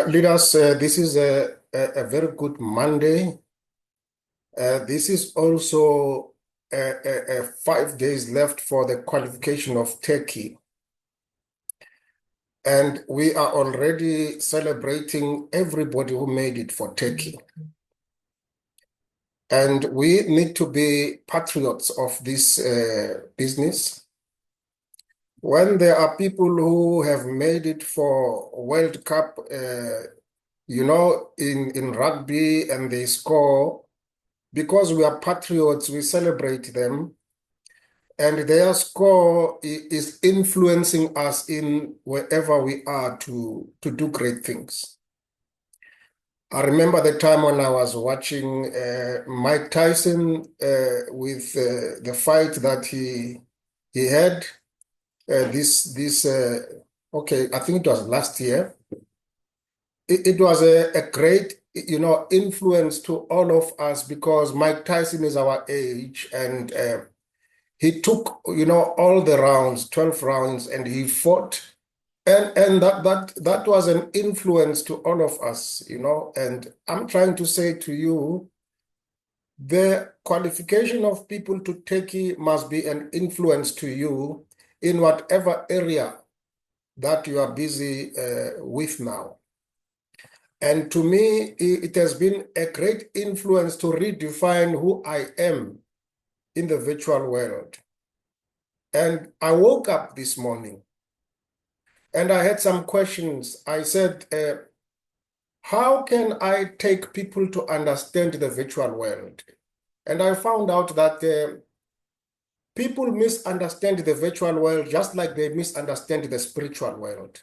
Leaders, this is a very good Monday. This is also 5 days left for the qualification of Turkey. And we are already celebrating everybody who made it for Turkey. And we need to be patriots of this business. When there are people who have made it for World Cup, in rugby, and they score, because we are patriots, we celebrate them. And their score is influencing us in wherever we are to do great things. I remember the time when I was watching Mike Tyson with the fight that he had. Okay, I think it was last year. It was a great, influence to all of us, because Mike Tyson is our age, and he took, all the rounds, 12 rounds, and he fought. And that was an influence to all of us, and I'm trying to say to you, the qualification of people to Turkey must be an influence to you in whatever area that you are busy with now. And to me, it has been a great influence to redefine who I am in the virtual world. And I woke up this morning and I had some questions. I said, how can I take people to understand the virtual world? And I found out that people misunderstand the virtual world just like they misunderstand the spiritual world.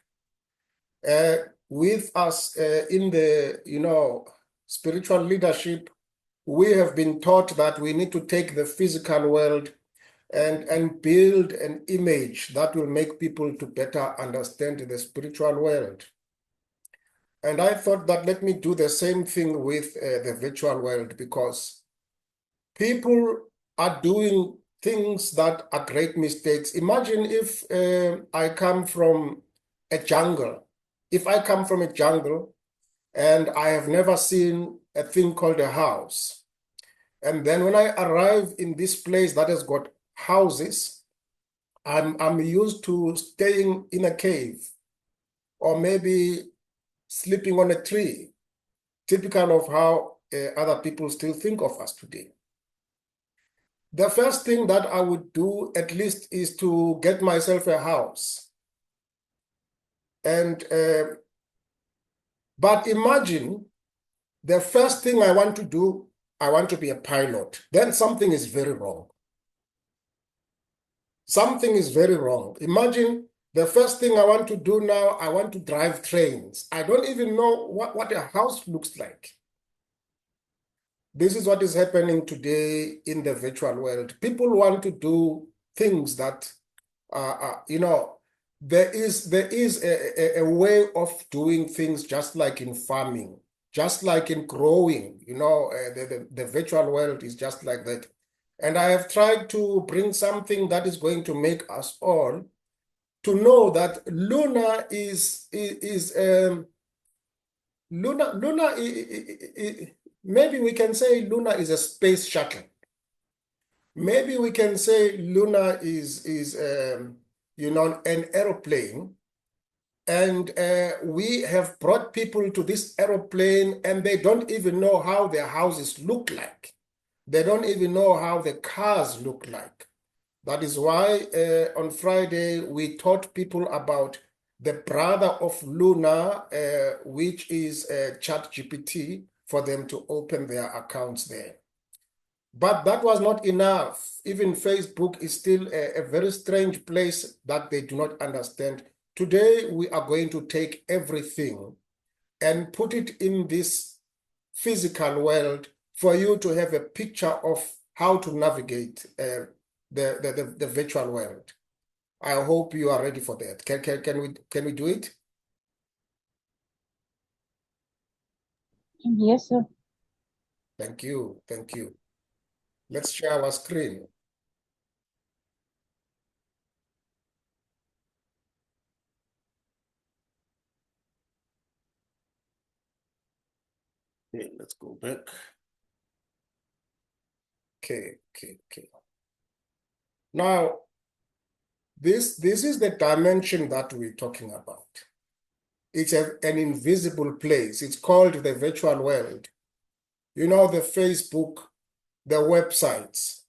With us in the, spiritual leadership, we have been taught that we need to take the physical world and build an image that will make people to better understand the spiritual world. And I thought that let me do the same thing with the virtual world, because people are doing things that are great mistakes. Imagine if I come from a jungle. If I come from a jungle and I have never seen a thing called a house, and then when I arrive in this place that has got houses, I'm used to staying in a cave or maybe sleeping on a tree, typical of how other people still think of us today. The first thing that I would do, at least, is to get myself a house. And but imagine the first thing I want to do, I want to be a pilot. Then something is very wrong. Something is very wrong. Imagine the first thing I want to do now, I want to drive trains. I don't even know what a house looks like. This is what is happening today in the virtual world. People want to do things that, there is a way of doing things, just like in farming, just like in growing. The virtual world is just like that. And I have tried to bring something that is going to make us all to know that Luna maybe we can say Luna is a space shuttle. Maybe we can say Luna is an aeroplane, and we have brought people to this aeroplane and they don't even know how their houses look like. They don't even know how the cars look like. That is why on Friday we taught people about the brother of Luna, which is ChatGPT, for them to open their accounts there. But that was not enough. Even Facebook is still a very strange place that they do not understand. Today, we are going to take everything and put it in this physical world for you to have a picture of how to navigate the virtual world. I hope you are ready for that. Can we do it? Yes, sir. Thank you. Thank you. Let's share our screen. Okay, let's go back. Okay. Now, this is the dimension that we're talking about. It's an invisible place. It's called the virtual world. You know, the Facebook, the websites,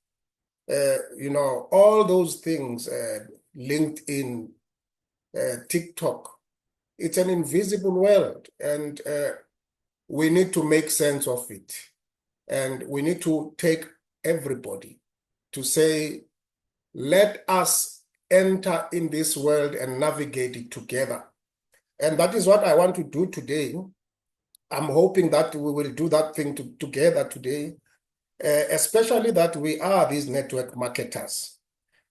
all those things, LinkedIn, TikTok. It's an invisible world, and we need to make sense of it. And we need to take everybody to say, let us enter in this world and navigate it together. And that is what I want to do today. I'm hoping that we will do that thing together today, especially that we are these network marketers.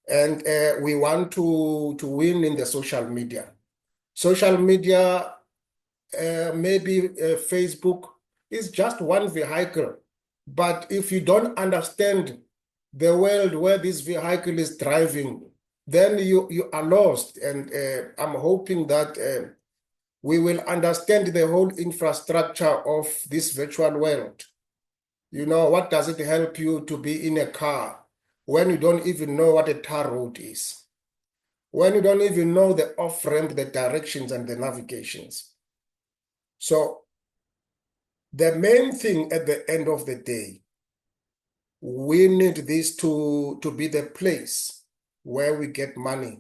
And we want to win in the social media. Social media, maybe Facebook is just one vehicle. But if you don't understand the world where this vehicle is driving, then you are lost. And I'm hoping that we will understand the whole infrastructure of this virtual world. You know, what does it help you to be in a car when you don't even know what a tar road is? When you don't even know the off-ramp, the directions and the navigations. So the main thing at the end of the day, we need this to be the place where we get money.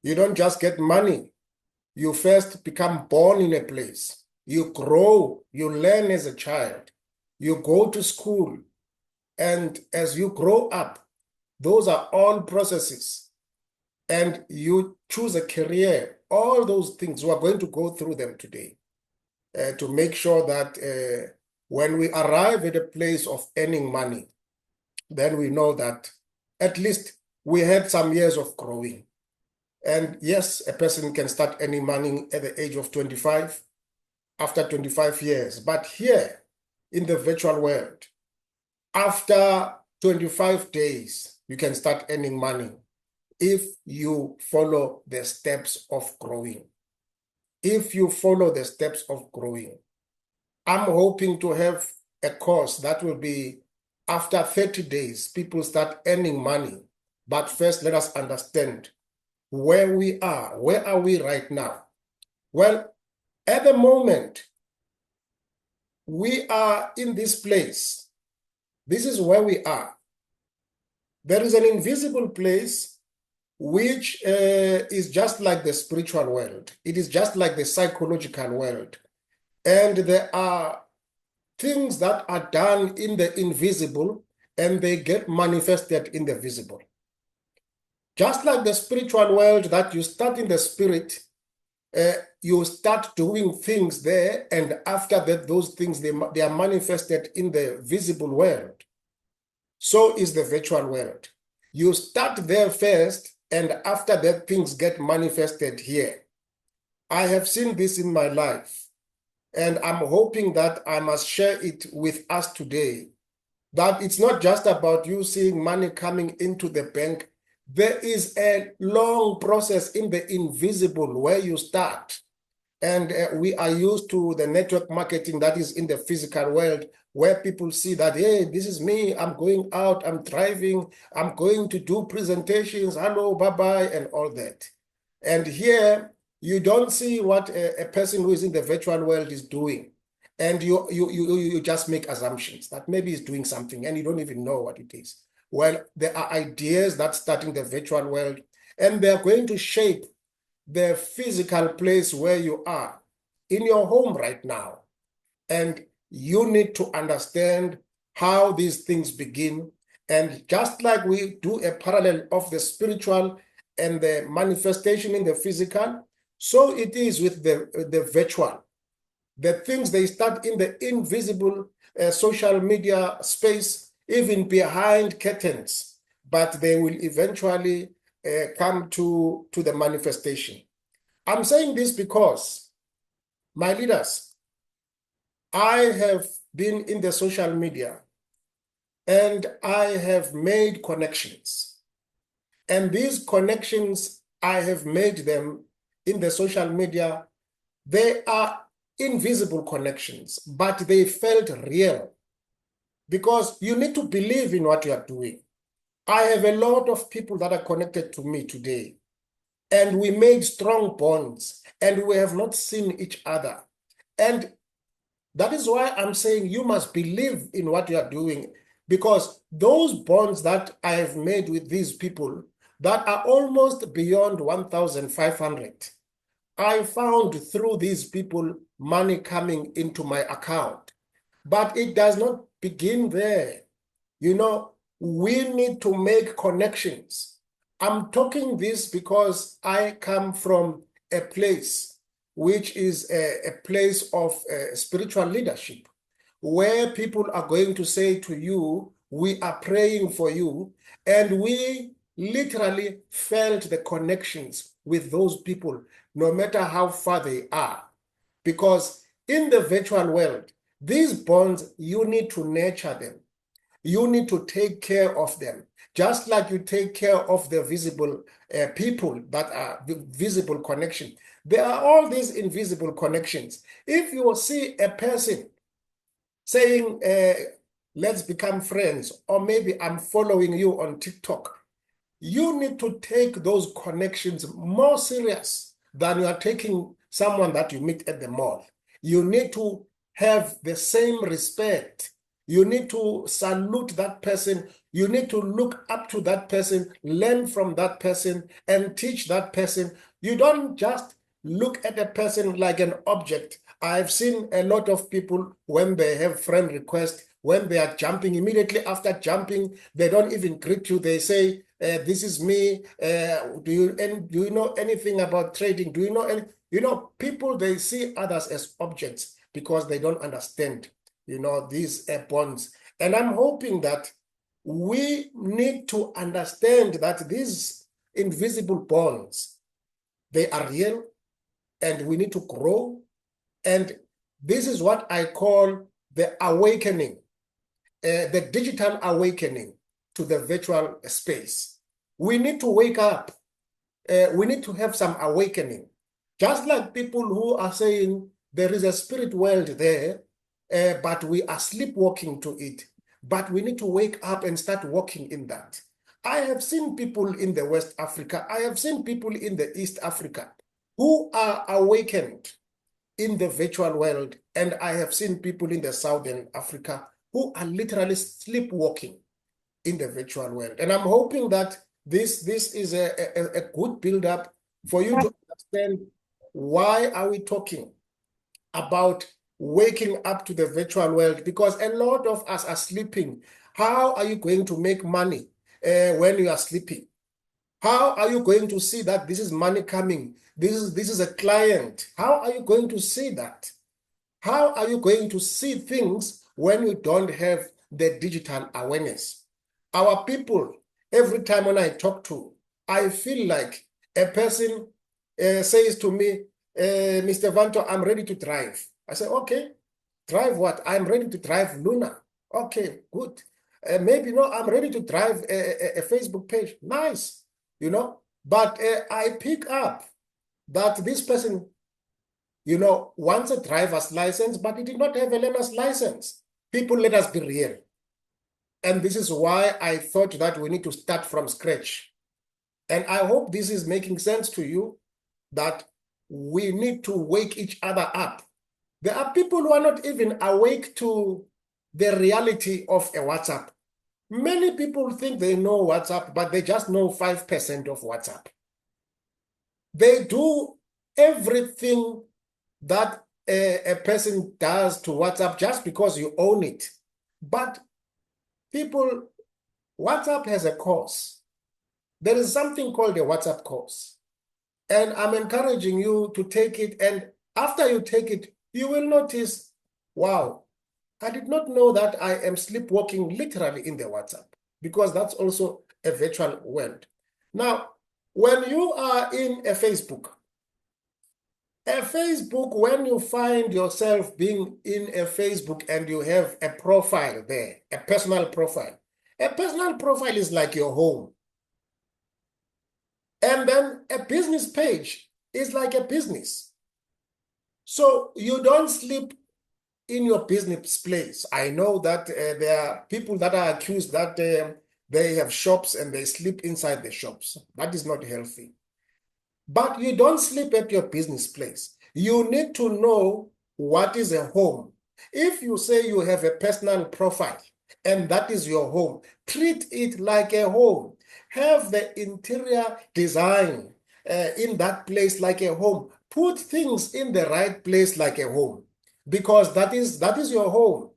You don't just get money. You first become born in a place. You grow, you learn as a child. You go to school. And as you grow up, those are all processes. And you choose a career. All those things, we are going to go through them today to make sure that when we arrive at a place of earning money, then we know that at least we had some years of growing. And yes, a person can start earning money at the age of 25, after 25 years. But here in the virtual world, after 25 days, you can start earning money if you follow the steps of growing. If you follow the steps of growing. I'm hoping to have a course that will be after 30 days, people start earning money. But first, let us understand where we are. Where are we right now? Well, at the moment, we are in this place. This is where we are. There is an invisible place which is just like the spiritual world. It is just like the psychological world. And there are things that are done in the invisible and they get manifested in the visible. Just like the spiritual world, that you start in the spirit, you start doing things there, and after that, those things, they are manifested in the visible world. So is the virtual world. You start there first, and after that, things get manifested here. I have seen this in my life, and I'm hoping that I must share it with us today, that it's not just about you seeing money coming into the bank. There is a long process in the invisible where you start. And we are used to the network marketing that is in the physical world, where people see that, hey, this is me, I'm going out, I'm driving, I'm going to do presentations, hello, bye-bye, and all that. And here, you don't see what a person who is in the virtual world is doing. And you just make assumptions that maybe he's doing something and you don't even know what it is. Well, there are ideas that start in the virtual world, and they're going to shape the physical place where you are in your home right now. And you need to understand how these things begin. And just like we do a parallel of the spiritual and the manifestation in the physical, so it is with the virtual. The things, they start in the invisible social media space, even behind curtains, but they will eventually come to the manifestation. I'm saying this because, my leaders, I have been in the social media and I have made connections. And these connections, I have made them in the social media. They are invisible connections, but they felt real because you need to believe in what you are doing. I have a lot of people that are connected to me today, and we made strong bonds, and we have not seen each other. And that is why I'm saying you must believe in what you are doing, because those bonds that I have made with these people that are almost beyond 1,500, I found through these people money coming into my account. But it does not begin there. You know, we need to make connections. I'm talking this because I come from a place which is a place of spiritual leadership, where people are going to say to you, we are praying for you. And we literally felt the connections with those people, no matter how far they are. Because in the virtual world, these bonds, you need to nurture them. You need to take care of them, just like you take care of the visible people that are the visible connection. There are all these invisible connections. If you see a person saying, let's become friends, or maybe I'm following you on TikTok, you need to take those connections more serious than you are taking someone that you meet at the mall. You need to have the same respect. You need to salute that person. You need to look up to that person, learn from that person, and teach that person. You don't just look at a person like an object. I've seen a lot of people when they have friend requests, when they are jumping, immediately after jumping, they don't even greet you. They say, this is me. Do you know anything about trading? Do you know any? You know, people, they see others as objects because they don't understand, you know, these bonds. And I'm hoping that we need to understand that these invisible bonds, they are real, and we need to grow. And this is what I call the awakening, the digital awakening to the virtual space. We need to wake up. We need to have some awakening. Just like people who are saying there is a spirit world there, but we are sleepwalking to it. But we need to wake up and start walking in that. I have seen people in the West Africa, I have seen people in the East Africa who are awakened in the virtual world, and I have seen people in the Southern Africa who are literally sleepwalking in the virtual world. And I'm hoping that this is a good build-up for you to understand why are we talking about waking up to the virtual world, because a lot of us are sleeping. How are you going to make money when you are sleeping? How are you going to see that this is money coming? This is a client. How are you going to see that? How are you going to see things when you don't have the digital awareness? Our people, every time when I talk to, I feel like a person says to me, Mr. Vanto, I'm ready to drive. I say, okay, drive what? I'm ready to drive Luna. Okay, good. Maybe no, I'm ready to drive a Facebook page. Nice, you know. But I pick up that this person, you know, wants a driver's license, but he did not have a learner's license. People, let us be real. And this is why I thought that we need to start from scratch. And I hope this is making sense to you, that we need to wake each other up. There are people who are not even awake to the reality of a WhatsApp. Many people think they know WhatsApp, but they just know 5% of WhatsApp. They do everything that a person does to WhatsApp just because you own it. But people, WhatsApp has a course. There is something called a WhatsApp course. And I'm encouraging you to take it. And after you take it, you will notice, wow, I did not know that I am sleepwalking literally in the WhatsApp, because that's also a virtual world. Now, when you are in a Facebook, when you find yourself being in a Facebook and you have a profile there, a personal profile is like your home. And then a business page is like a business. So you don't sleep in your business place. I know that there are people that are accused that they have shops and they sleep inside the shops. That is not healthy. But you don't sleep at your business place. You need to know what is a home. If you say you have a personal profile and that is your home, treat it like a home. Have the interior design in that place like a home. Put things in the right place like a home because that is your home.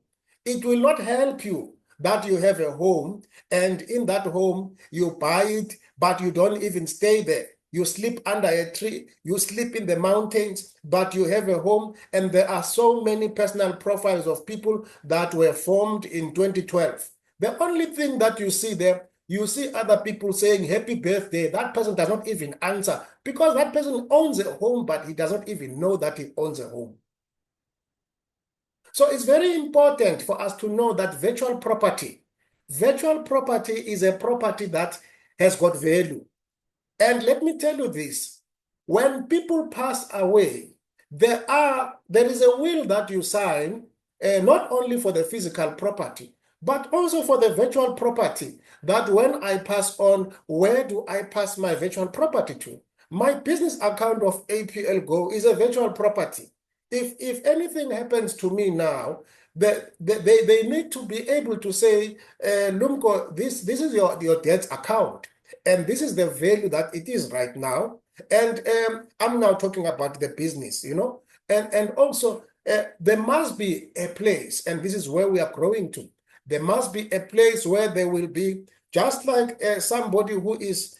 It will not help you that you have a home and in that home you buy it, but you don't even stay there. You sleep under a tree, you sleep in the mountains, but you have a home. And there are so many personal profiles of people that were formed in 2012. The only thing that you see there, you see other people saying happy birthday. That person does not even answer because that person owns a home, but he does not even know that he owns a home. So it's very important for us to know that virtual property is a property that has got value. And let me tell you this, when people pass away, there is a will that you sign, not only for the physical property, but also for the virtual property, that when I pass on, where do I pass my virtual property to? My business account of APL Go is a virtual property. If anything happens to me now, they need to be able to say, Lumko, this is your dad's account. And this is the value that it is right now. And I'm now talking about the business, and also there must be a place, and this is where we are growing to. There must be a place where there will be, just like somebody who is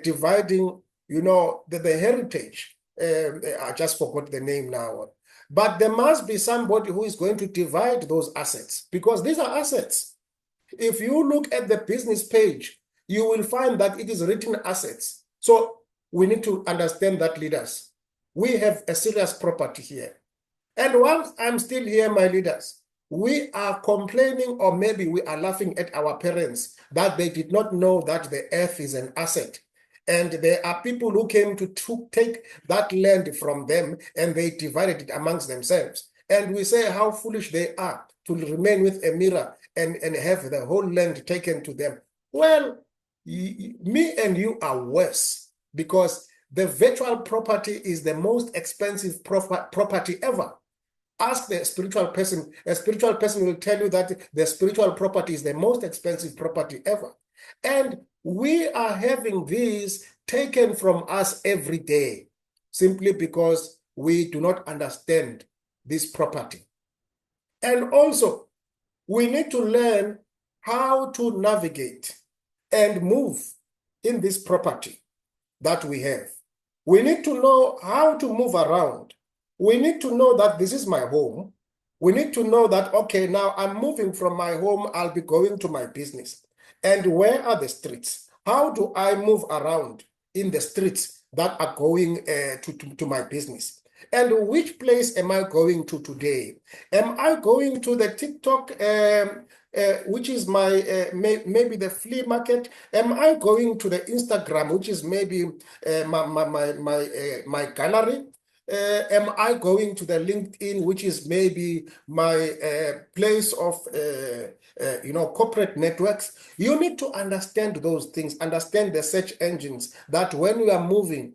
dividing, the heritage. I just forgot the name now. But there must be somebody who is going to divide those assets because these are assets. If you look at the business page, you will find that it is written assets. So we need to understand that, leaders. We have a serious property here. And once I'm still here, my leaders, we are complaining, or maybe we are laughing at our parents that they did not know that the earth is an asset. And there are people who came to take that land from them and they divided it amongst themselves. And we say how foolish they are to remain with a mirror and have the whole land taken to them. Well, me and you are worse because the virtual property is the most expensive property ever. Ask the spiritual person. A spiritual person will tell you that the spiritual property is the most expensive property ever. And we are having these taken from us every day simply because we do not understand this property. And also, we need to learn how to navigate and move in this property that we have. We need to know how to move around. We need to know that this is my home. We need to know that, okay, now I'm moving from my home, I'll be going to my business. And where are the streets? How do I move around in the streets that are going to my business? And which place am I going to today? Am I going to the TikTok, which is my maybe the flea market? Am I going to the Instagram, which is maybe my gallery? Am I going to the LinkedIn, which is maybe my place of corporate networks? You need to understand those things, understand the search engines, that when you are moving,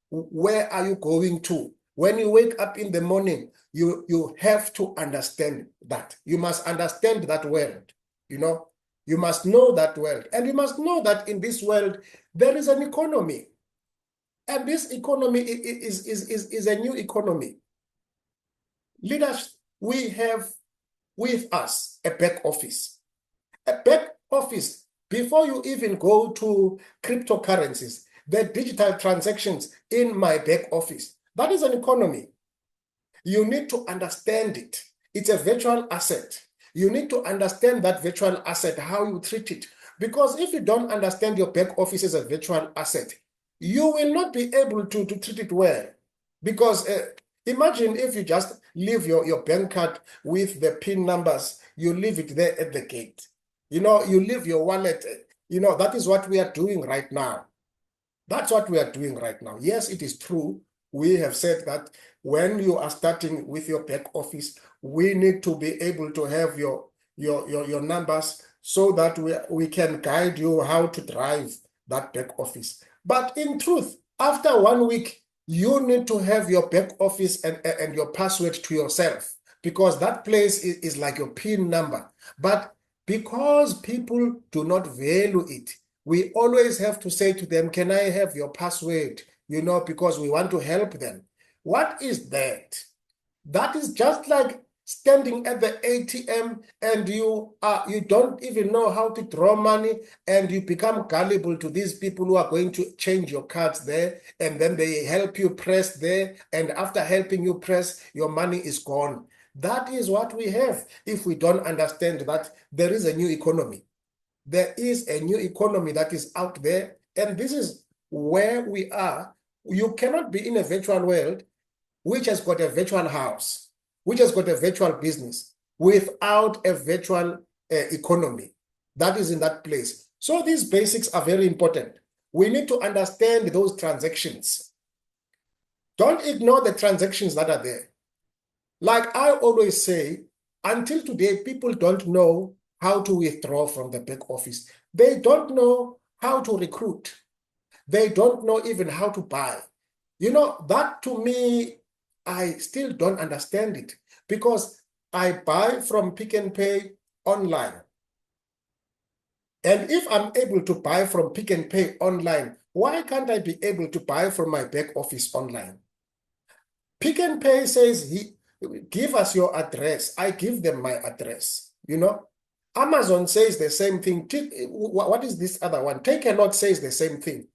where are you going to? When you wake up in the morning, you have to understand that. You must understand that world, You must know that world. And you must know that in this world, there is an economy. And this economy is a new economy. Leaders, we have with us a back office. A back office, before you even go to cryptocurrencies, the digital transactions in my back office, that is an economy. You need to understand it. It's a virtual asset. You need to understand that virtual asset, how you treat it. Because if you don't understand your back office as a virtual asset, you will not be able to treat it well. Because imagine if you just leave your bank card with the PIN numbers, you leave it there at the gate. You leave your wallet. That is what we are doing right now. That's what we are doing right now. Yes, it is true. we have said that when you are starting with your back office, we need to be able to have your numbers so that we can guide you how to drive that back office. But in truth, after 1 week, you need to have your back office and your password to yourself, because that place is like your PIN number. But because people do not value it, we always have to say to them, can I have your password? Because we want to help them. What is that? That is just like standing at the ATM and you don't even know how to draw money, and you become gullible to these people who are going to change your cards there, and then they help you press there, and after helping you press, your money is gone. That is what we have if we don't understand that there is a new economy. There is a new economy that is out there, and this is where we are. You cannot be in a virtual world which has got a virtual house, which has got a virtual business, without a virtual economy that is in that place. So these basics are very important. We need to understand those transactions. Don't ignore the transactions that are there. Like I always say, until today, people don't know how to withdraw from the back office. They don't know how to recruit. They don't know even how to buy. That to me, I still don't understand it, because I buy from Pick n Pay online. And if I'm able to buy from Pick n Pay online, why can't I be able to buy from my back office online? Pick n Pay says, give us your address. I give them my address. Amazon says the same thing. What is this other one? Take a Lot says the same thing.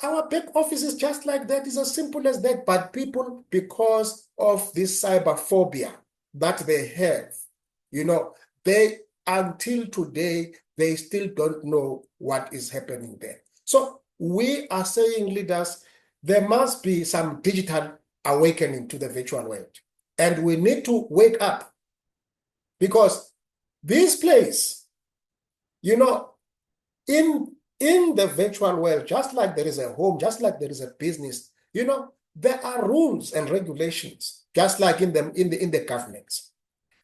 Our back office is just like that. It's as simple as that. But people, because of this cyber phobia that they have, they, until today, they still don't know what is happening there. So we are saying, leaders, there must be some digital awakening to the virtual world. And we need to wake up, because this place, in the virtual world, just like there is a home, just like there is a business, there are rules and regulations, just like in the governments.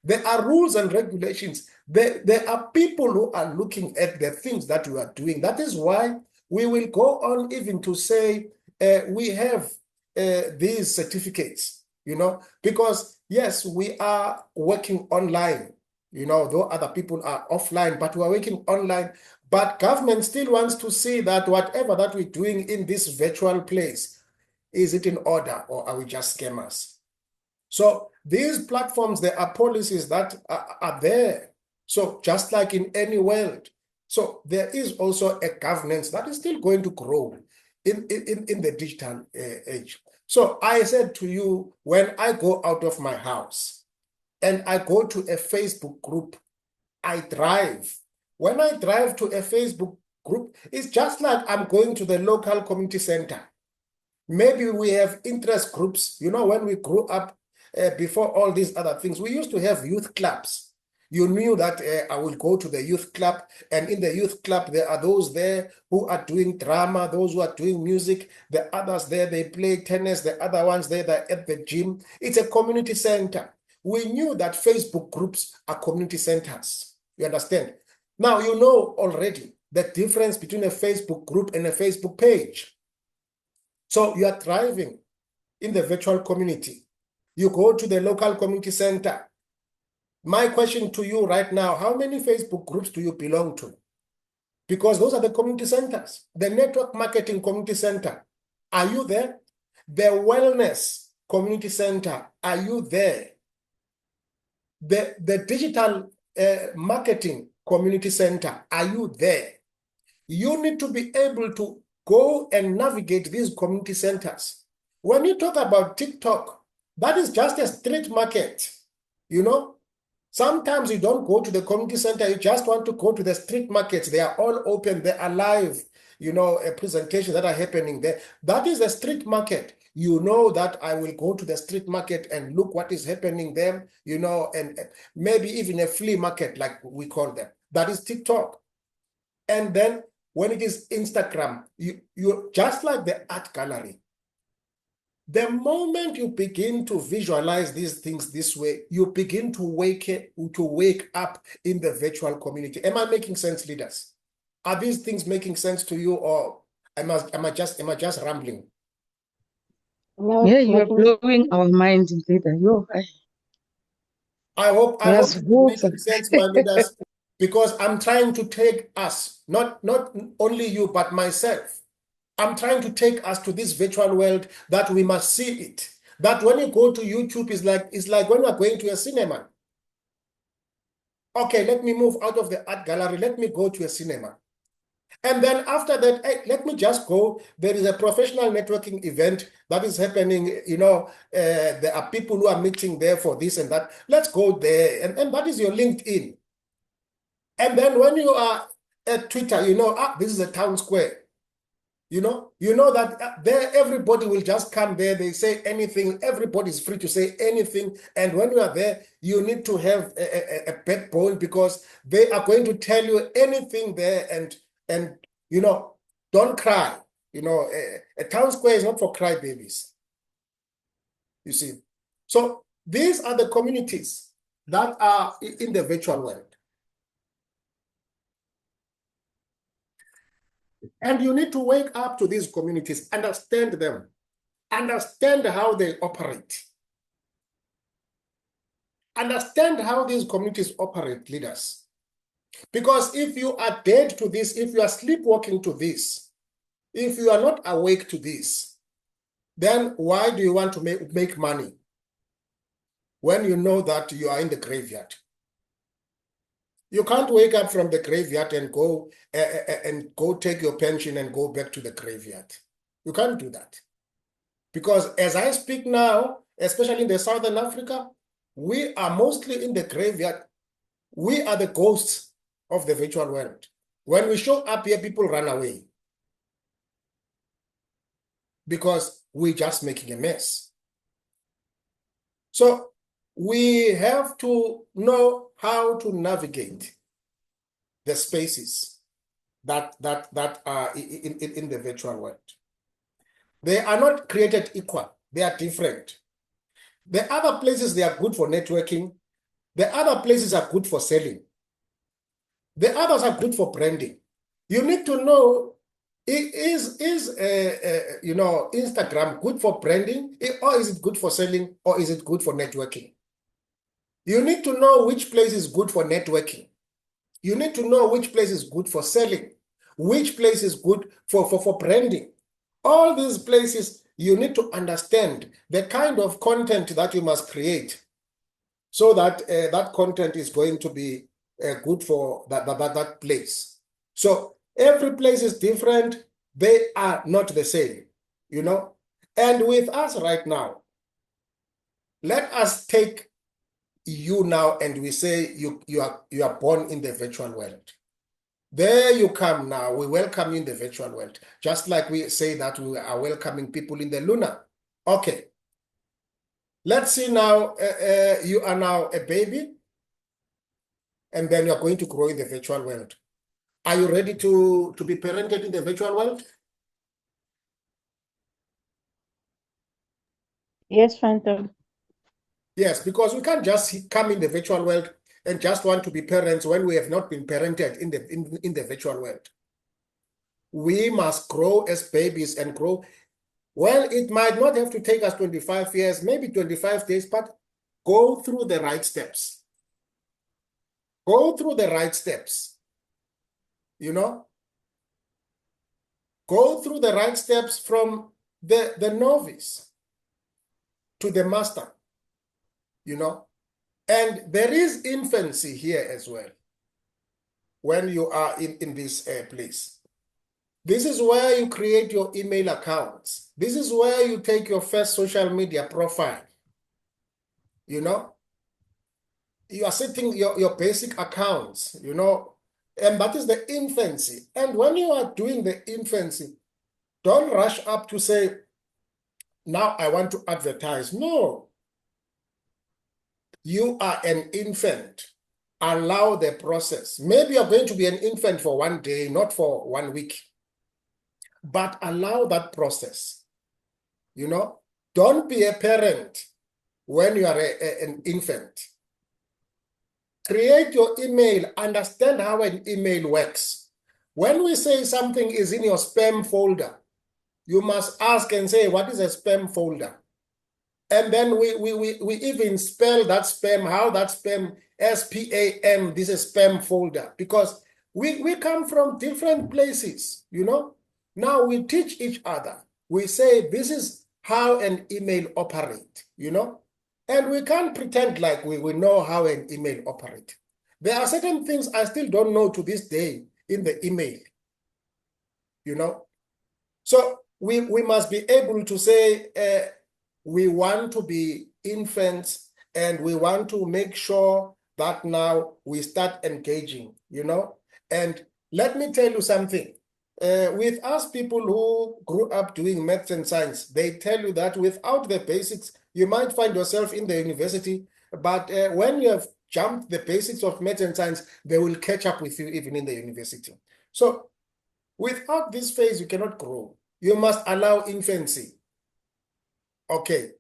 There are rules and regulations. There are people who are looking at the things that we are doing. That is why we will go on even to say we have these certificates, because yes, we are working online, though other people are offline, but we are working online. But government still wants to see that whatever that we're doing in this virtual place, is it in order, or are we just scammers? So these platforms, there are policies that are there. So just like in any world. So there is also a governance that is still going to grow in the digital age. So I said to you, when I go out of my house and I go to a Facebook group, I drive. When I drive to a Facebook group, it's just like I'm going to the local community center. Maybe we have interest groups. When we grew up, before all these other things, we used to have youth clubs. You knew that I will go to the youth club, and in the youth club, there are those there who are doing drama, those who are doing music, the others there, they play tennis, the other ones there, they're at the gym. It's a community center. We knew that Facebook groups are community centers. You understand? Now, you know already the difference between a Facebook group and a Facebook page. So you are thriving in the virtual community. You go to the local community center. My question to you right now, how many Facebook groups do you belong to? Because those are the community centers. The network marketing community center, are you there? The wellness community center, are you there? The digital marketing community center, are you there? You need to be able to go and navigate these community centers. When you talk about TikTok, that is just a street market, Sometimes you don't go to the community center, you just want to go to the street markets. They are all open, they are live, presentations that are happening there. That is a street market. You know that I will go to the street market and look what is happening there, and maybe even a flea market, like we call them. That is TikTok. And then when it is Instagram, you just like the art gallery. The moment you begin to visualize these things this way, you begin to wake up in the virtual community. Am I making sense, leaders? Are these things making sense to you, or am I just rambling? No, Yeah, it's you are making blowing our mind, leader. I hope Yes, it's books. making sense, my leaders, because I'm trying to take us, not only you, but myself. I'm trying to take us to this virtual world that we must see it. That when you go to YouTube, it's like when we're going to a cinema. Okay, let me move out of the art gallery. Let me go to a cinema. And then after that, hey, let me just go. There is a professional networking event that is happening. There are people who are meeting there for this and that. Let's go there. And that is your LinkedIn. And then when you are at Twitter, this is a town square. You know that there everybody will just come there. They say anything. Everybody's free to say anything. And when you are there, you need to have a backbone, because they are going to tell you anything there. And don't cry. A town square is not for crybabies. You see. So these are the communities that are in the virtual world. And you need to wake up to these communities, understand them, understand how they operate. Understand how these communities operate, leaders. Because if you are dead to this, if you are sleepwalking to this, if you are not awake to this, then why do you want to make money when you know that you are in the graveyard? You can't wake up from the graveyard and go take your pension and go back to the graveyard. You can't do that. Because as I speak now, especially in the Southern Africa, we are mostly in the graveyard. We are the ghosts of the virtual world. When we show up here, people run away because we're just making a mess. So we have to know how to navigate the spaces that are in the virtual world. They are not created equal. They are different. The other places, they are good for networking. The other places are good for selling. The others are good for branding. You need to know, is Instagram good for branding, or is it good for selling, or is it good for networking? You need to know which place is good for networking. You need to know which place is good for selling, which place is good for branding. All these places, you need to understand the kind of content that you must create, so that that content is going to be good for that place. So every place is different. They are not the same, And with us right now, let us take you now, and we say you are born in the virtual world. There you come now. We welcome you in the virtual world, just like we say that we are welcoming people in the lunar. Okay. Let's see now, you are now a baby, and then you're going to grow in the virtual world. Are you ready to be parented in the virtual world? yes, Phantom. Yes, because we can't just come in the virtual world and just want to be parents when we have not been parented in the virtual world. We must grow as babies and grow. Well, it might not have to take us 25 years, maybe 25 days, but go through the right steps. Go through the right steps, Go through the right steps from the novice to the master, And there is infancy here as well when you are in this place. This is where you create your email accounts. This is where you take your first social media profile, You are setting your basic accounts, And that is the infancy. And when you are doing the infancy, don't rush up to say, now I want to advertise. No. You are an infant. Allow the process. Maybe you're going to be an infant for one day, not for 1 week. But allow that process, Don't be a parent when you are an infant. Create your email, understand how an email works. When we say something is in your spam folder, you must ask and say, what is a spam folder? And then we even spell that spam, how that spam, S-P-A-M, this is spam folder, because we come from different places, you know. Now we teach each other. We say, this is how an email operates, you know. And we can't pretend like we know how an email operates. There are certain things I still don't know to this day in the email, you know. So we must be able to say, we want to be infants and we want to make sure that now we start engaging, you know. And let me tell you something. With us people who grew up doing maths and science, they tell you that without the basics, you might find yourself in the university, but when you have jumped the basics of maths and science, they will catch up with you even in the university. So without this phase, you cannot grow. You must allow infancy. Okay.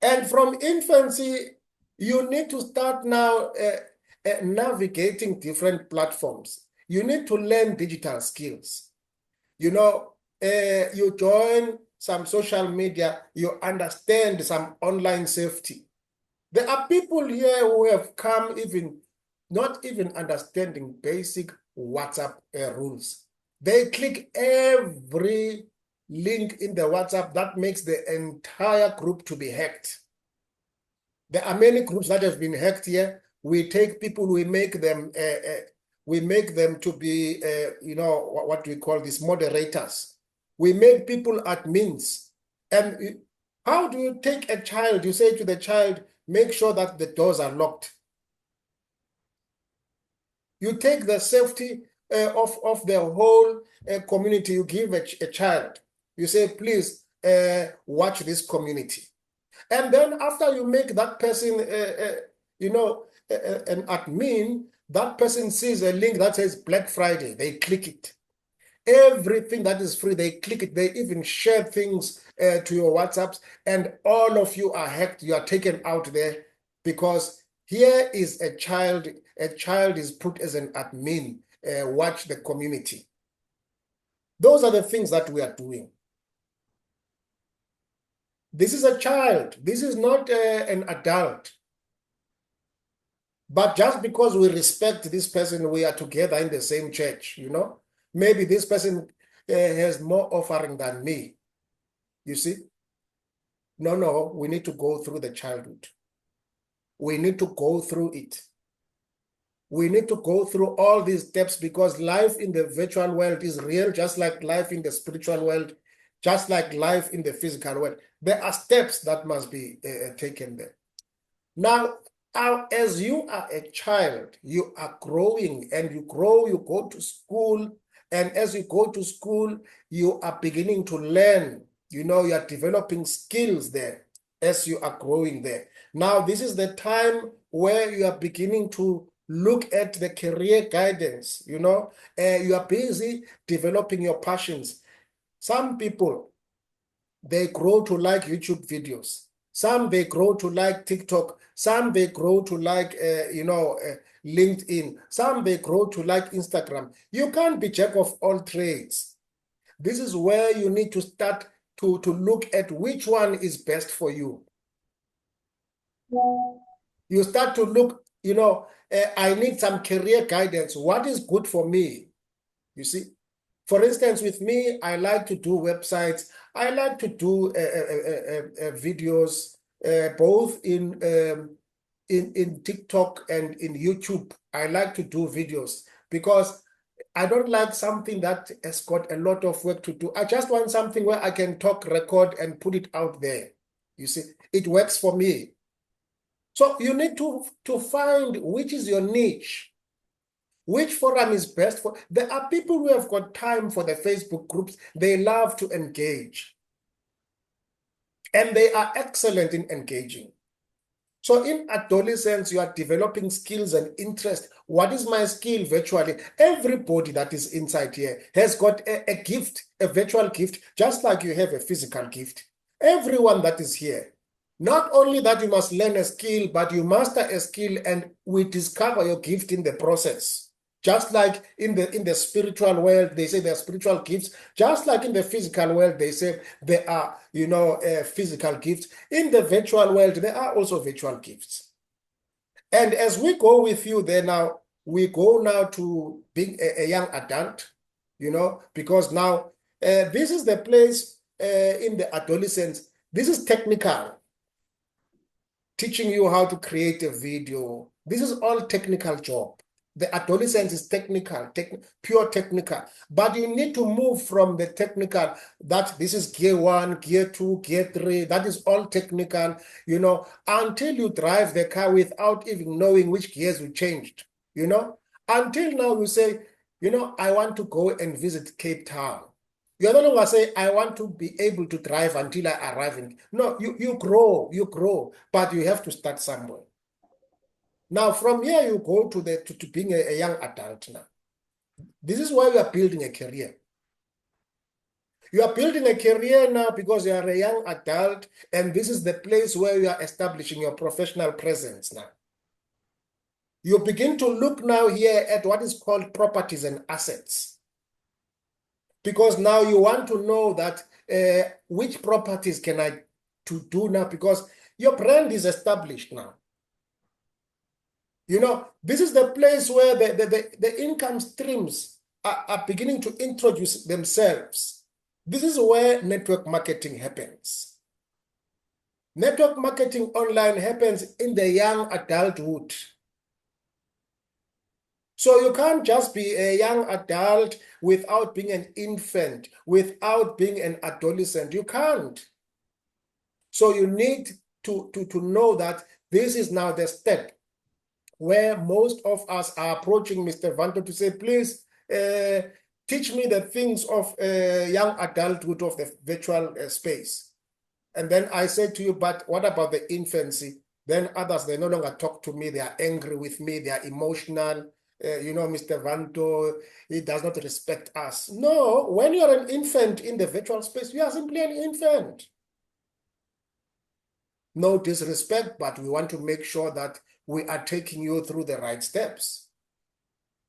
And from infancy, you need to start now navigating different platforms. You need to learn digital skills. You know, you join some social media, you understand some online safety. There are people here who have come not even understanding basic WhatsApp rules. They click every link in the WhatsApp that makes the entire group to be hacked. There are many groups that have been hacked here. We take people, we make them to be, you know, what we call these moderators. We make people admins. And how do you take a child? You say to the child, make sure that the doors are locked. You take the safety of the whole community. You give a child. You say, please watch this community. And then after you make that person, you know, an admin, that person sees a link that says Black Friday. They click it. Everything that is free, they click it. They even share things to your WhatsApps, and all of you are hacked. You are taken out there because here is a child. A child is put as an admin. Watch the community. Those are the things that we are doing. This is a child. This is not an adult. But just because we respect this person, we are together in the same church, you know. Maybe this person has more offering than me. You see? No, we need to go through the childhood. We need to go through it. We need to go through all these steps because life in the virtual world is real, just like life in the spiritual world, just like life in the physical world. There are steps that must be taken there. Now, as you are a child, you are growing and you grow, you go to school. And as you go to school, you are beginning to learn. You know, you are developing skills there as you are growing there. Now, this is the time where you are beginning to look at the career guidance. You know, you are busy developing your passions. Some people, they grow to like YouTube videos. Some they grow to like TikTok. Some they grow to like, you know, LinkedIn. Some they grow to like Instagram. You can't be jack of all trades. This is where you need to start to look at which one is best for you. You start to look, you know, I need some career guidance. What is good for me? You see? For instance, with me, I like to do websites. I like to do videos, both in TikTok and in YouTube. I like to do videos because I don't like something that has got a lot of work to do. I just want something where I can talk, record, and put it out there. You see, it works for me. So you need to find which is your niche. Which forum is best for? There are people who have got time for the Facebook groups. They love to engage. And they are excellent in engaging. So in adolescence, you are developing skills and interest. What is my skill virtually? Everybody that is inside here has got a gift, a virtual gift, just like you have a physical gift. Everyone that is here. Not only that you must learn a skill, but you master a skill and we discover your gift in the process. Just like in the spiritual world, they say there are spiritual gifts. Just like in the physical world, they say there are, physical gifts. In the virtual world, there are also virtual gifts. And as we go with you there now, we go now to being a young adult, because now this is the place in the adolescence. This is technical. Teaching you how to create a video. This is all technical job. The adolescence is technical, pure technical. But you need to move from the technical, that this is gear 1, gear 2, gear 3, that is all technical, until you drive the car without even knowing which gears you changed, until now you say, I want to go and visit Cape Town. You're no longer say, I want to be able to drive until I arrive in. No, you grow, but you have to start somewhere. Now, from here, you go to being a young adult now. This is why we are building a career. You are building a career now because you are a young adult, and this is the place where you are establishing your professional presence now. You begin to look now here at what is called properties and assets. Because now you want to know that which properties can I do now, because your brand is established now. This is the place where the income streams are beginning to introduce themselves. This is where network marketing happens. Network marketing online happens in the young adulthood. So you can't just be a young adult without being an infant, without being an adolescent. You can't. So you need to know that this is now the step where most of us are approaching Mr. Vanto to say, please teach me the things of young adulthood of the virtual space. And then I say to you, but what about the infancy? Then others, they no longer talk to me. They are angry with me. They are emotional. Mr. Vanto, he does not respect us. No, when you're an infant in the virtual space, you are simply an infant. No disrespect, but we want to make sure that we are taking you through the right steps.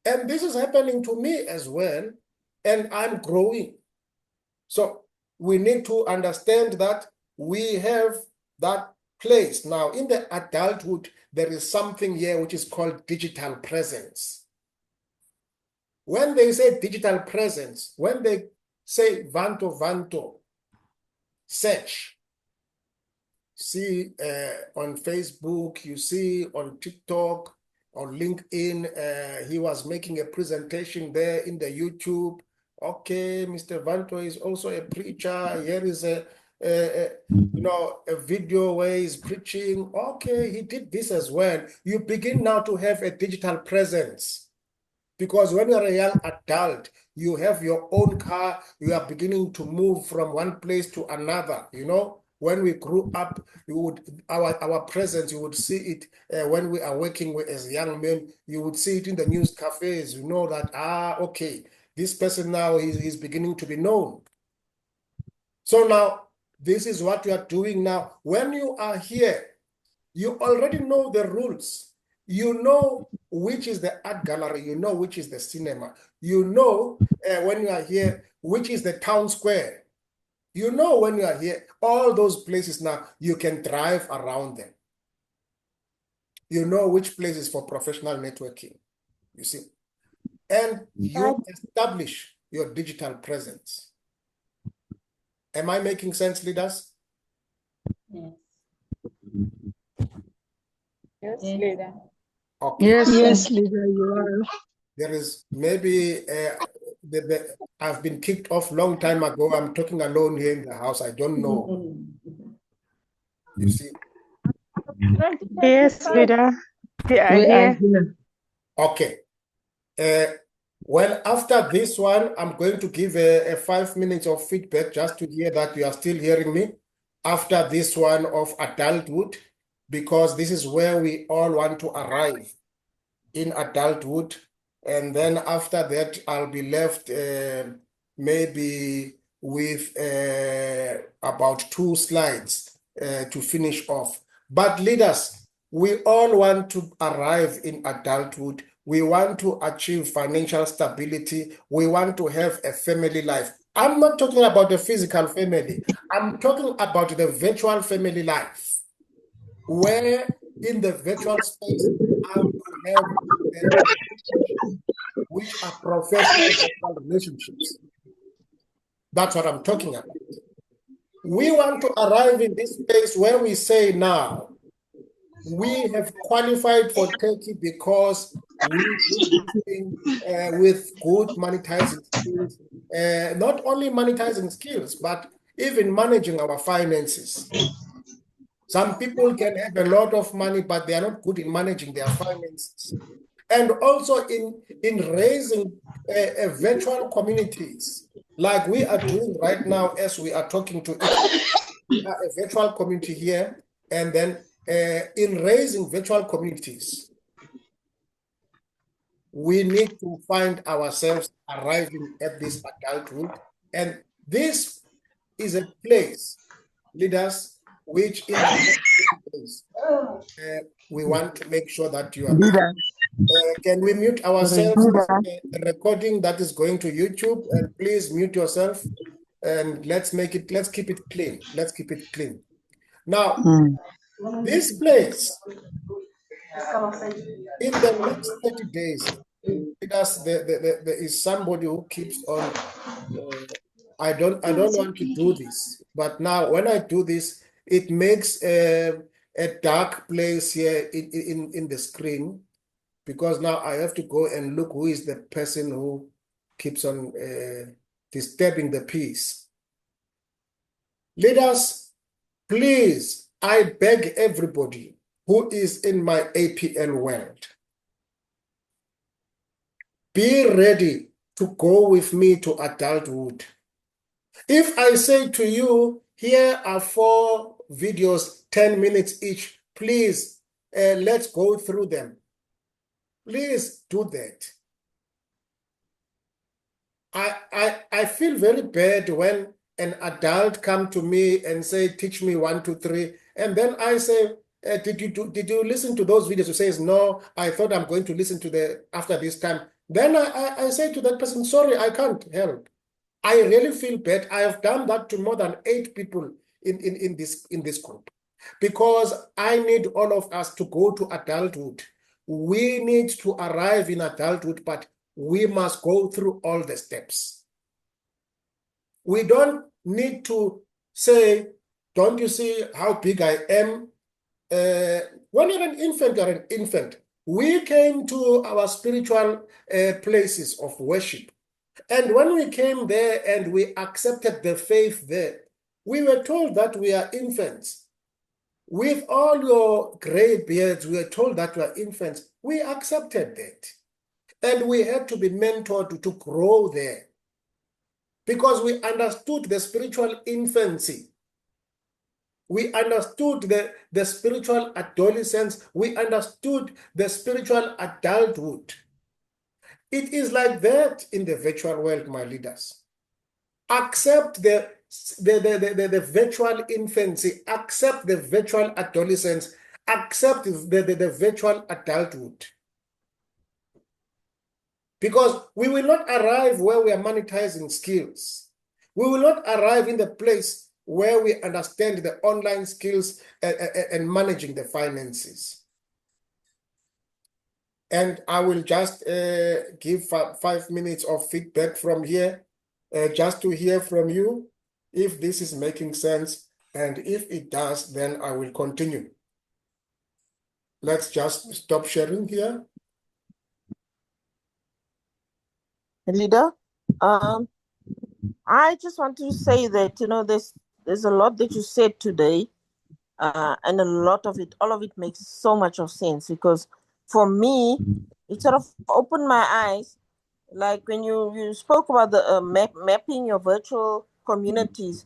And this is happening to me as well, and I'm growing. So we need to understand that we have that place. Now, in the adulthood, there is something here which is called digital presence. When they say digital presence, when they say Vanto, search, see on Facebook, you see on TikTok, on LinkedIn, he was making a presentation there in the YouTube. Okay, Mr. Vanto is also a preacher. Here is a video where he's preaching. Okay, he did this as well. You begin now to have a digital presence. Because when you're a young adult, you have your own car, you are beginning to move from one place to another, When we grew up, our presence, you would see it when we are working as young men, you would see it in the news cafes, that, okay, this person now is beginning to be known. So now, this is what you are doing now. When you are here, you already know the rules. You know which is the art gallery. You know which is the cinema. You know when you are here, which is the town square. You know when you are here, all those places now, you can drive around them. You know which place is for professional networking, you see. And you establish your digital presence. Am I making sense, leaders? Yes. Yes, leader. Okay. Yes, leader, you are. There is maybe I've been kicked off long time ago. I'm talking alone here in the house. I don't know. You see? Yes, leader. We are We are here. here. Okay. Well, after this one, I'm going to give a 5 minutes of feedback just to hear that you are still hearing me after this one of adulthood, because this is where we all want to arrive in adulthood. And then after that, I'll be left maybe with about 2 slides to finish off. But leaders, we all want to arrive in adulthood. We want to achieve financial stability. We want to have a family life. I'm not talking about the physical family. I'm talking about the virtual family life, where in the virtual space, I will have which are professional virtual relationships. That's what I'm talking about. We want to arrive in this place where we say now, we have qualified for Turkey because we do this thing with good monetizing skills, not only monetizing skills, but even managing our finances. Some people can have a lot of money, but they are not good in managing their finances. And also in raising virtual communities, like we are doing right now as we are talking to each other. We are a virtual community here, and then in raising virtual communities, we need to find ourselves arriving at this adulthood. And this is a place, leaders, which in the next 30 days, we want to make sure that you are there. Can we mute ourselves? The recording that is going to YouTube, and please mute yourself, and let's keep it clean. Let's keep it clean. Now, this place, in the next 30 days, there is somebody who keeps on, I don't want to do this, but now when I do this, it makes a dark place here in the screen, because now I have to go and look who is the person who keeps on disturbing the peace. Leaders, please, I beg everybody who is in my APL world, be ready to go with me to adulthood. If I say to you, here are 4 videos, 10 minutes each, please, let's go through them. Please do that. I feel very bad when an adult come to me and say, teach me 1, 2, 3. And then I say, did you listen to those videos? Who says, no, I thought I'm going to listen to after this time. Then I say to that person, sorry, I can't help. I really feel bad. I have done that to more than 8 people in this group, because I need all of us to go to adulthood. We need to arrive in adulthood, but we must go through all the steps. We don't need to say, don't you see how big I am? When you're an infant, you're an infant. We came to our spiritual places of worship. And when we came there and we accepted the faith there, we were told that we are infants. With all your gray beards, we were told that we are infants. We accepted that. And we had to be mentored to grow there, because we understood the spiritual infancy. We understood the spiritual adolescence. We understood the spiritual adulthood. It is like that in the virtual world, my leaders. Accept the virtual infancy, accept the virtual adolescence, accept the virtual adulthood. Because we will not arrive where we are monetizing skills. We will not arrive in the place where we understand the online skills and managing the finances. And I will just give 5 minutes of feedback from here, just to hear from you if this is making sense. And if it does, then I will continue. Let's just stop sharing here. Leader, I just want to say that, there's a lot that you said today, and a lot of it, all of it makes so much of sense, because for me, it sort of opened my eyes. Like when you spoke about the mapping your virtual communities,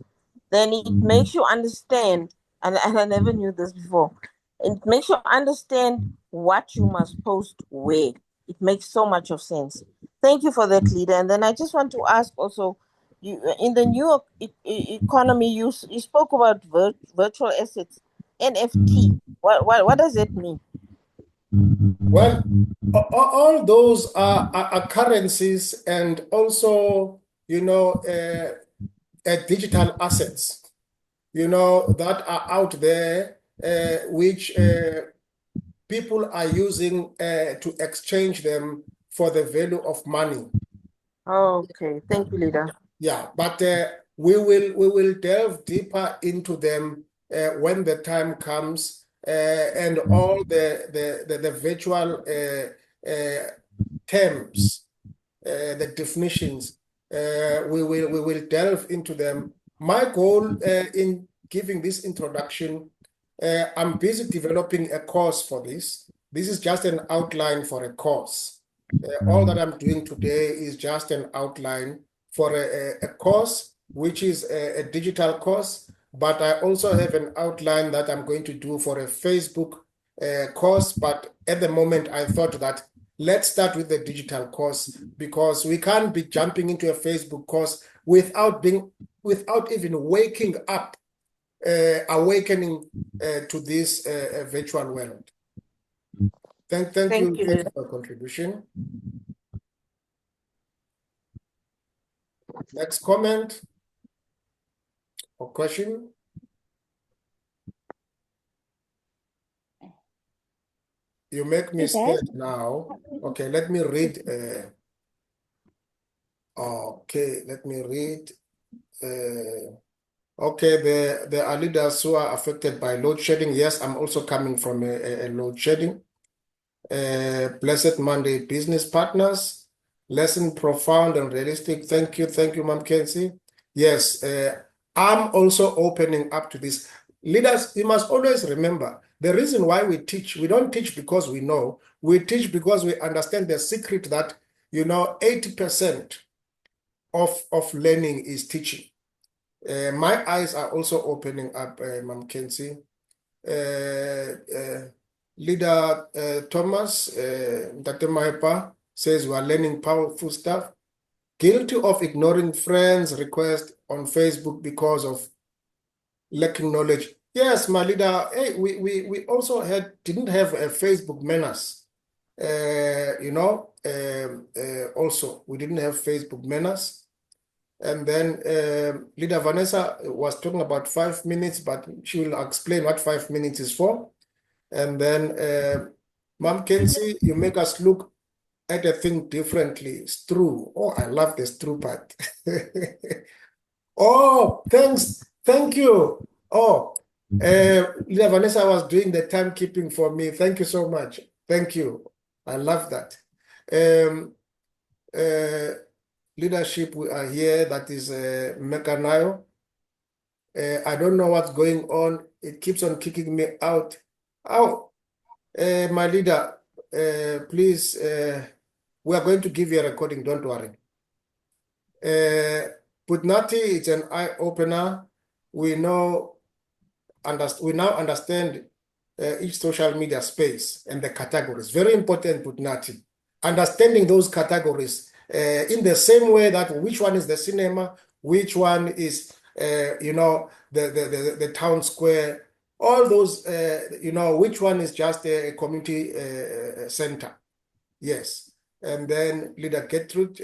then it makes you understand, and I never knew this before, it makes you understand what you must post where. It makes so much of sense. Thank you for that, leader. And then I just want to ask also, in the new economy, you spoke about virtual assets, NFT. What does that mean? Well, all those are currencies and also, digital assets, that are out there, which people are using to exchange them for the value of money. Okay, thank you, leader. Yeah, but we will delve deeper into them when the time comes, and all the virtual terms, the definitions. We will delve into them. My goal in giving this introduction, I'm busy developing a course for this. This is just an outline for a course. All that I'm doing today is just an outline for a course, which is a digital course, but I also have an outline that I'm going to do for a Facebook course. But at the moment, I thought that let's start with the digital course, because we can't be jumping into a Facebook course without even waking up, awakening to this virtual world. Thank you you, for leader. your contribution. Next comment or question? You make me scared now. Okay, let me read. Okay, let me read. Okay, there are leaders who are affected by load shedding. Yes, I'm also coming from a load shedding. Blessed Monday business partners. Lesson profound and realistic. Thank you, Ma'am Kenzie. Yes, I'm also opening up to this. Leaders, you must always remember the reason why we teach. We don't teach because we know. We teach because we understand the secret that 80% of learning is teaching. My eyes are also opening up, Ma'am Kenzie. Leader Thomas Ntate says we are learning powerful stuff. Guilty of ignoring friends' requests on Facebook because of lacking knowledge. Yes, my leader. Hey, we also didn't have a Facebook manners. Also we didn't have Facebook manners. And then Leader Vanessa was talking about 5 minutes, but she will explain what 5 minutes is for. And then Ma'am Kenzie, you make us look at a thing differently. It's true. Oh, I love this true part. Oh, thanks. Thank you. Oh, Leader Vanessa was doing the timekeeping for me. Thank you so much. Thank you. I love that. Leadership, we are here. That is Mekanayo. I don't know what's going on. It keeps on kicking me out. Oh, my leader, please, we are going to give you a recording, don't worry. Putnati, it's an eye-opener. We now understand each social media space and the categories. Very important, Putnati. Understanding those categories in the same way that which one is the cinema, which one is, the town square, all those, which one is just a community center. Yes. And then Leader Gertrude,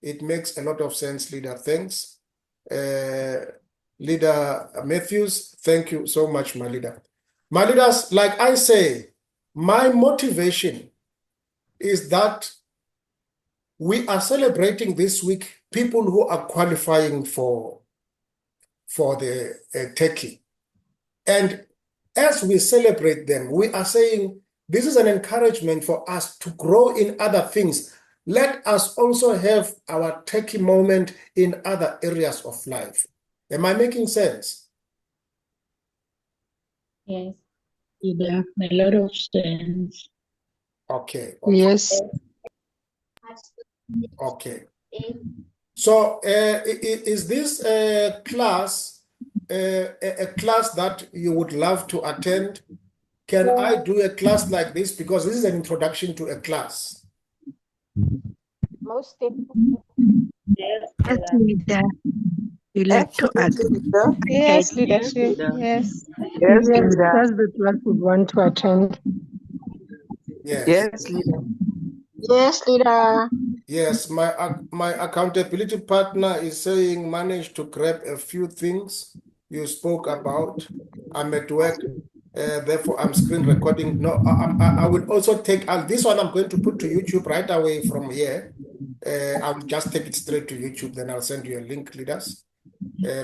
it makes a lot of sense, Leader. Thanks. Leader Matthews, thank you so much, my leader. My leaders, like I say, my motivation is that we are celebrating this week people who are qualifying for the techie. And as we celebrate them, we are saying this is an encouragement for us to grow in other things. Let us also have our techie moment in other areas of life. Am I making sense? Yes. Yeah, a lot of sense. Okay. Yes. Okay. So is this class a class that you would love to attend? Can I do a class like this? Because this is an introduction to a class. Most definitely. Yes, leader. You like to add? Absolutely, leader. Yes, leadership. Yes. Yes, Yes, leader. that's the class we want to attend. Yes. Yes, leader. Yes, leader. Yes, my accountability partner is saying manage to grab a few things you spoke about. I'm at work, therefore I'm screen recording. No, I will also take this one. I'm going to put to YouTube right away from here. I'll just take it straight to YouTube. Then I'll send you a link, leaders,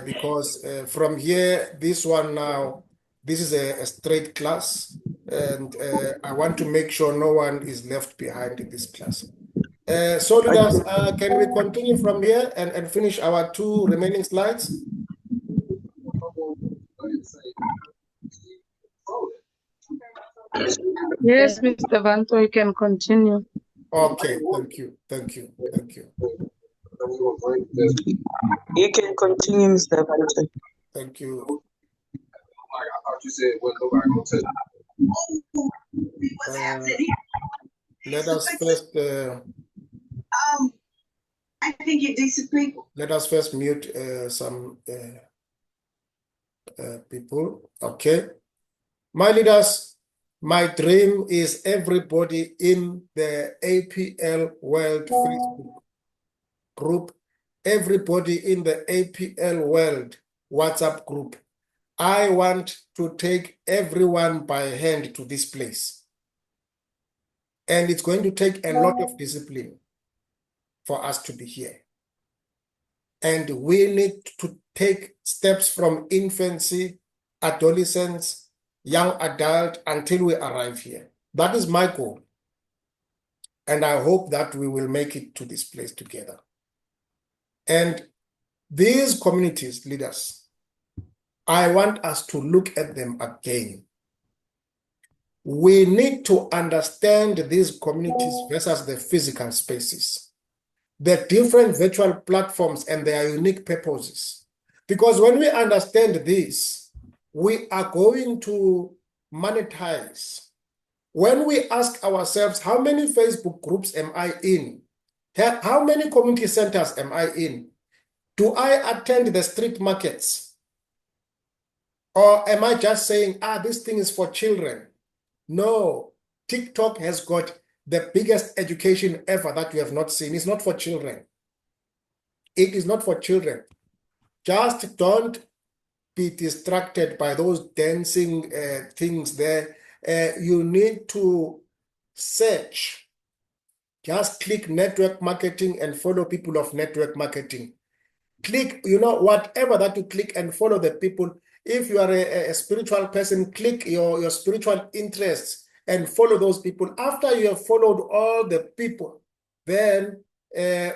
because from here, this one now, this is a straight class, and I want to make sure no one is left behind in this class. So leaders, can we continue from here and finish our 2 remaining slides? Yes, Mr. Vanto, you can continue. Okay, thank you, thank you, thank you, You can continue, Mr. Vanto. thank you. Let us first I think you're decent people. let us first mute some people. Okay, my leaders, my dream is everybody in the APL World Facebook group, everybody in the APL World WhatsApp group. I want to take everyone by hand to this place. And it's going to take a lot of discipline for us to be here. And we need to take steps from infancy, adolescence, young adult, until we arrive here. That is my goal. And I hope that we will make it to this place together. And these communities, leaders, I want us to look at them again. We need to understand these communities versus the physical spaces, the different virtual platforms and their unique purposes. Because when we understand this, we are going to monetize. When we ask ourselves, how many Facebook groups am I in? How many community centers am I in? Do I attend the street markets? Or am I just saying, this thing is for children? No, TikTok has got the biggest education ever that we have not seen. It's not for children. It is not for children. Just don't be distracted by those dancing things there. You need to search. Just click network marketing and follow people of network marketing. Click, whatever that you click and follow the people. If you are a spiritual person, click your spiritual interests and follow those people. After you have followed all the people, then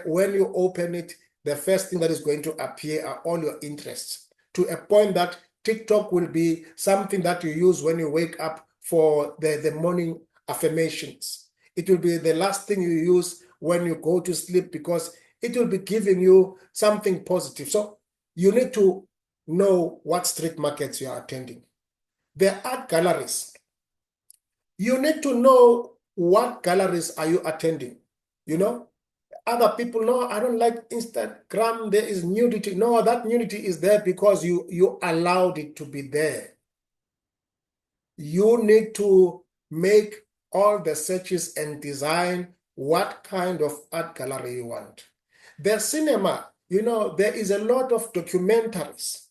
when you open it, the first thing that is going to appear are all your interests, to a point that TikTok will be something that you use when you wake up for the morning affirmations. It will be the last thing you use when you go to sleep, because it will be giving you something positive. So you need to know what street markets you are attending. The art galleries. You need to know what galleries are you attending. Other people, no, I don't like Instagram, there is nudity. No, that nudity is there because you allowed it to be there. You need to make all the searches and design what kind of art gallery you want. The cinema, there is a lot of documentaries,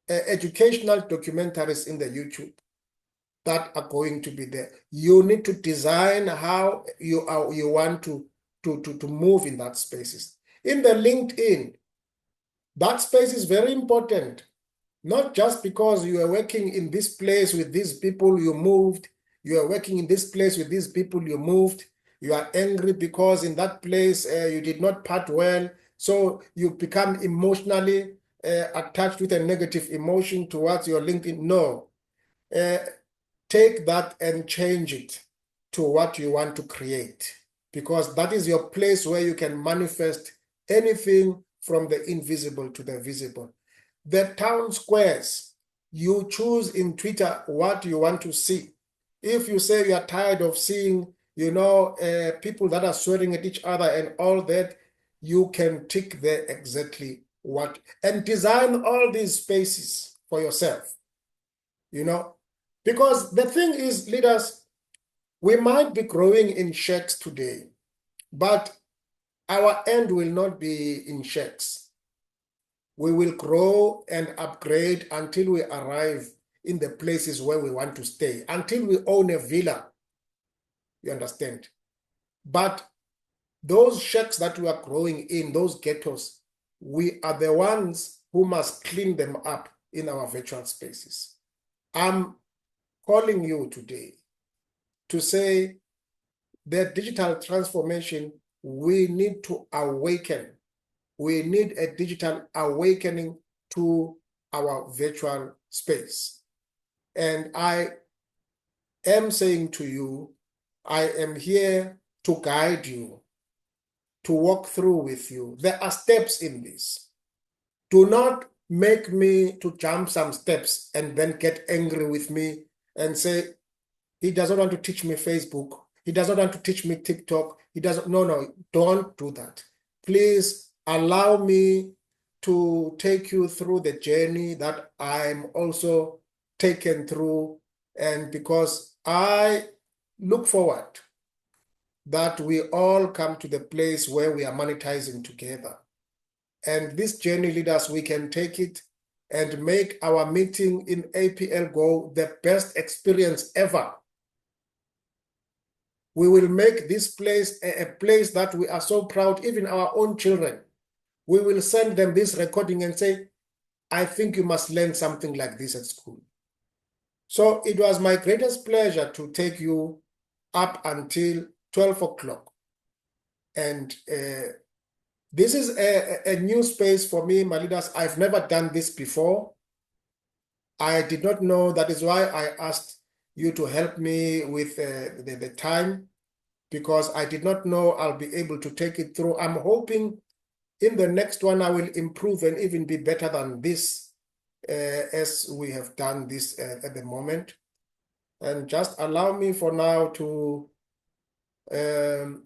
educational documentaries in the YouTube that are going to be there. You need to design how you want to move in that spaces. In the LinkedIn, that space is very important. Not just because you are working in this place with these people, you moved. You are working in this place with these people, you moved. You are angry because in that place you did not part well. So you become emotionally attached with a negative emotion towards your LinkedIn. No. Take that and change it to what you want to create, because that is your place where you can manifest anything from the invisible to the visible. The town squares, you choose in Twitter what you want to see. If you say you are tired of seeing, people that are swearing at each other and all that, you can tick there exactly what, and design all these spaces for yourself, because the thing is, leaders, we might be growing in shacks today, but our end will not be in shacks. We will grow and upgrade until we arrive in the places where we want to stay, until we own a villa, you understand? But those shacks that we are growing in, those ghettos, we are the ones who must clean them up in our virtual spaces. I'm calling you today to say that digital transformation, we need to awaken. We need a digital awakening to our virtual space. And I am saying to you, I am here to guide you, to walk through with you. There are steps in this. Do not make me to jump some steps and then get angry with me and say, he doesn't want to teach me Facebook. He doesn't want to teach me TikTok. He doesn't, no, don't do that. Please allow me to take you through the journey that I'm also taken through. And because I look forward that we all come to the place where we are monetizing together. And this journey, leaders, we can take it and make our meeting in APL Go the best experience ever. We will make this place a place that we are so proud, even our own children. We will send them this recording and say, I think you must learn something like this at school. So it was my greatest pleasure to take you up until 12 o'clock. And this is a new space for me, my leaders. I've never done this before. I did not know. That is why I asked you to help me with the time, because I did not know I'll be able to take it through. I'm hoping in the next one I will improve and even be better than this as we have done this at the moment. And just allow me for now to